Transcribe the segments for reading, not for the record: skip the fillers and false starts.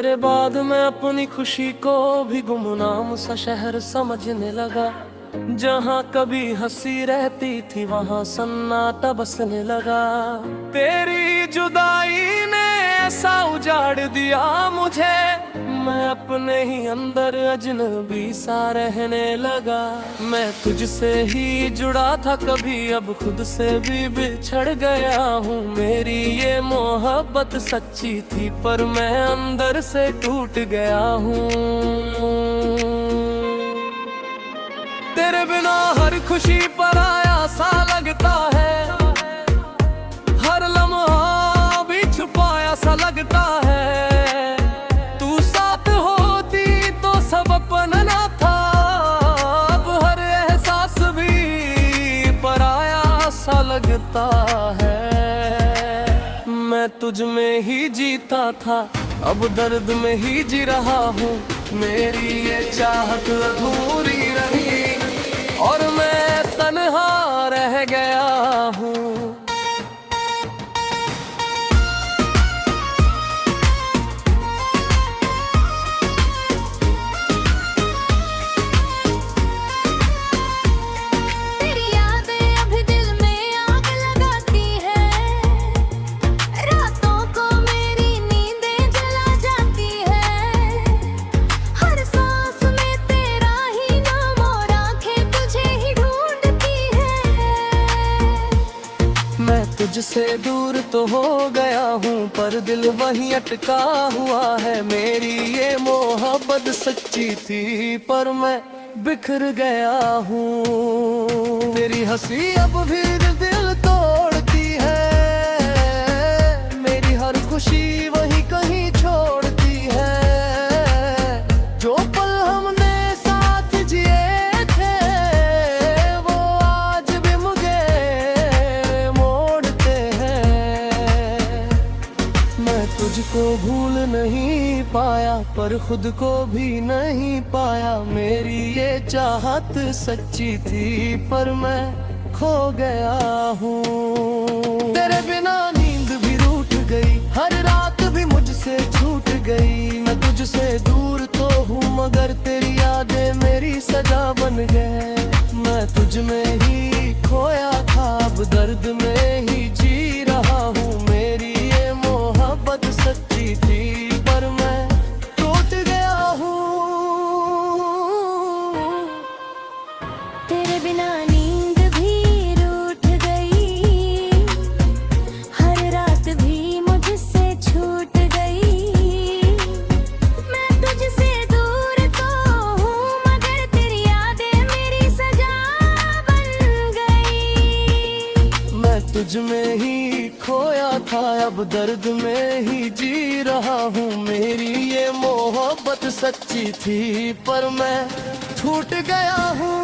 तेरे बाद मैं अपनी खुशी को भी गुमनाम सा शहर समझने लगा। जहाँ कभी हंसी रहती थी वहाँ सन्नाटा बसने लगा। तेरी जुदाई ने ऐसा उजाड़ दिया मुझे, मैं अपने ही अंदर अजनबी सा रहने लगा। मैं तुझसे ही जुड़ा था कभी, अब खुद से भी बिछड़ गया हूँ। मेरी ये मोहब्बत सच्ची थी पर मैं अंदर से टूट गया हूँ। तेरे बिना हर खुशी पराया सा लगता है, हर लम्हा भी छुपाया सा लगता है। तू साथ होती तो सब अपना था, अब हर एहसास भी पराया सा लगता है। मैं तुझ में ही जीता था, अब दर्द में ही जी रहा हूँ। मेरी ये चाहत अधूरी रही और मैं तन्हा रह गया हूँ। तुझसे दूर तो हो गया हूँ पर दिल वहीं अटका हुआ है। मेरी ये मोहब्बत सच्ची थी पर मैं बिखर गया हूँ। तेरी हंसी अब भी दिल तोड़ती है, मेरी हर खुशी वहीं कहीं छोड़ती है। जो पल हमने साथ जिए थे वो आज भी मुझे मोड़ते हैं। मैं तुझको भूल नहीं पाया पर खुद को भी नहीं पाया। मेरी ये चाहत सच्ची थी पर मैं खो गया हूँ। तेरे बिना नींद भी रूठ गई, हर रात भी मुझसे छूट गई। मैं तुझसे दूर तो हूँ मगर तेरी यादें मेरी सजा बन गए। मैं तुझ में ही खोया था, अब दर्द में ही जी रहा हूँ। मेरी ये मोहब्बत सच्ची थी पर मैं टूट गया हूँ। तेरे बिना नींद भी रूठ गई, हर रात भी मुझसे छूट गई। मैं तुझसे दूर तो हूँ मगर तेरी यादें मेरी सजा बन गई। मैं तुझ में ही खोया था, अब दर्द में ही जी रहा हूँ। मेरी ये मोहब्बत सच्ची थी पर मैं छूट गया हूँ।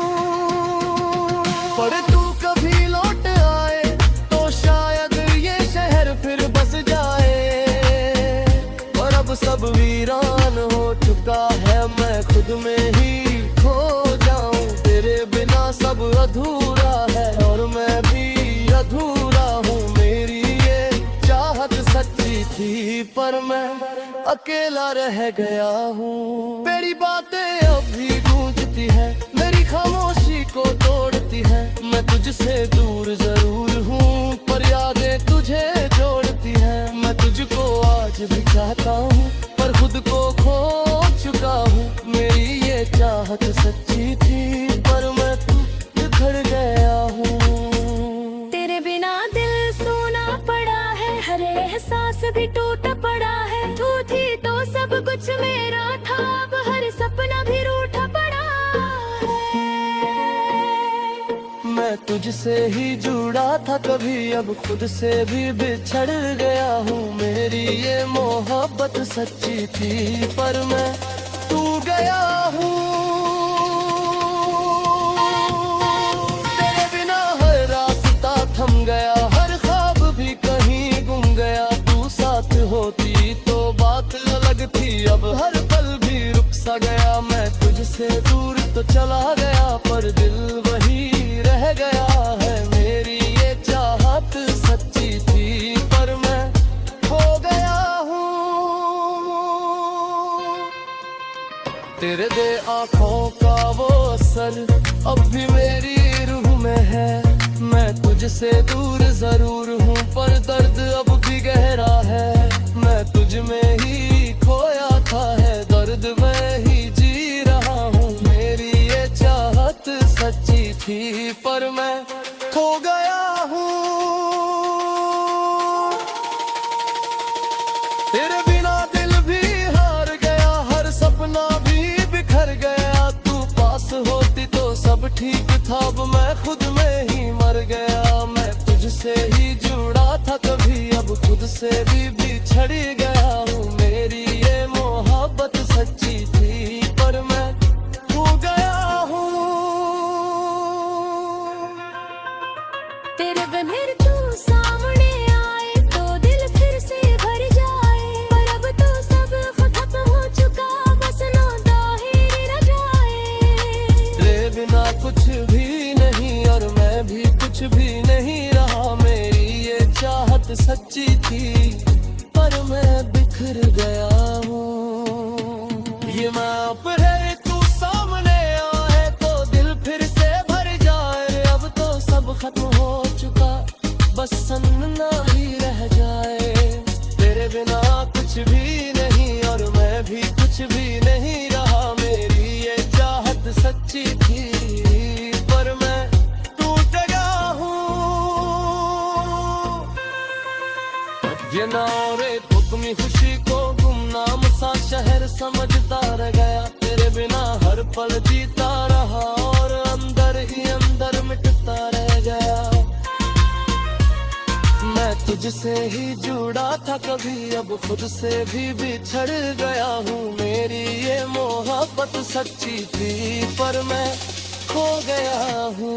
पर तू कभी लौट आए तो शायद ये शहर फिर बस जाए। पर अब सब वीरान हो चुका है, मैं खुद में ही खो जाऊं। तेरे बिना सब अधूरा है और मैं भी अधूरा हूँ। मेरी ये चाहत सच्ची थी पर मैं अकेला रह गया हूँ। तेरी बातें अब भी गूंजती है, मेरी खामोशी को तोड़ती है। मैं तुझसे दूर जरूर हूँ पर यादें तुझे जोड़ती है। मैं तुझको आज भी चाहता हूँ पर खुद को खो चुका हूँ। मेरी ये चाहत सच्ची थी पर मैं बिखर गया हूँ। तेरे बिना दिल सोना पड़ा है, हर एहसास भी टूटा पड़ा है। तू थी तो सब कुछ मेरा था, अब हर सपना भी रूठा पड़ा है। मैं तुझसे ही जुड़ा था कभी, अब खुद से भी बिछड़ गया हूँ। मेरी ये मोहब्बत सच्ची थी पर मैं टूट गया हूँ। तेरे बिना हर रास्ता थम गया, हर ख्वाब भी कहीं गुम गया। तू साथ होती तो बात अलग थी, अब हर पल भी रुक सा गया। मैं तुझसे दूर तो चला गया पर दिल वही रह गया है। मेरी ये चाहत सच्ची थी पर मैं खो गया हूँ। तेरे दे आंखों का वो असर अब भी मेरी रूह में है। मैं तुझसे दूर जरूर हूँ पर दर्द अब भी गहरा है। मैं तुझ में ही खोया था है दर्द में ही जी रहा हूँ। मेरी ये चाहत सच्ची थी पर मैं खो गया हूँ। तेरे बिना दिल भी हार गया, हर सपना भी बिखर गया। तू पास होती तो सब ठीक था, अब मैं खुद में ही मर गया। मैं तुझसे ही जुड़ा था कभी, अब खुद से भी बिछड़ गया हूँ। मेरी ये मोहब्बत सच्ची थी पर मैं खो गया हूँ। तेरे बगैर तू सामने आए तो दिल फिर से भर जाए, पर अब तो सब खत्म हो चुका, बस नौता ही रह जाए। तेरे बिना कुछ भी नहीं और मैं भी कुछ भी नहीं रहा। मेरी ये चाहत सच्ची थी पर मैं बिखर गया हूँ। ये मैं पर है तू सामने आए तो दिल फिर से भर जाए। अब तो सब खत्म हो चुका, बस सन्ना ही रह जाए। तेरे बिना कुछ भी नहीं और मैं भी कुछ भी नहीं रहा। मेरी ये चाहत सच्ची थी पर मैं टूट गया हूँ। ये नाम रे हुक्मी खुशी को गुमनाम सा शहर समझता रह गया। तेरे बिना हर पल जीता रहा और अंदर ही अंदर मिटता रह गया। मैं तुझसे ही जुड़ा था कभी, अब खुद से भी बिछड़ गया हूँ। मेरी ये मोहब्बत सच्ची थी पर मैं खो गया हूँ।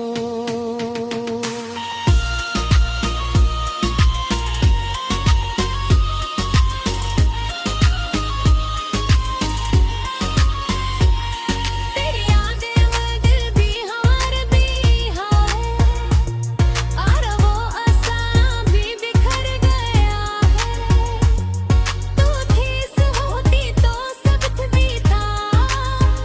तेरी यादें वो दिल भी हमारे भी है, और वो आसां भी बिखर गया है। तू ठीस होती तो सब कुछ भी था,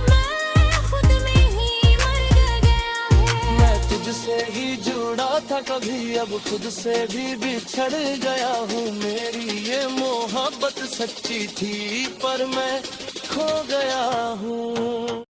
मैं खुद में ही मर गया है। मैं तुझसे ही जुड़ा था कभी, अब खुद से भी बिछड़ गया हूँ। मेरी ये मोहब्बत सच्ची थी पर मैं खो गया हूँ।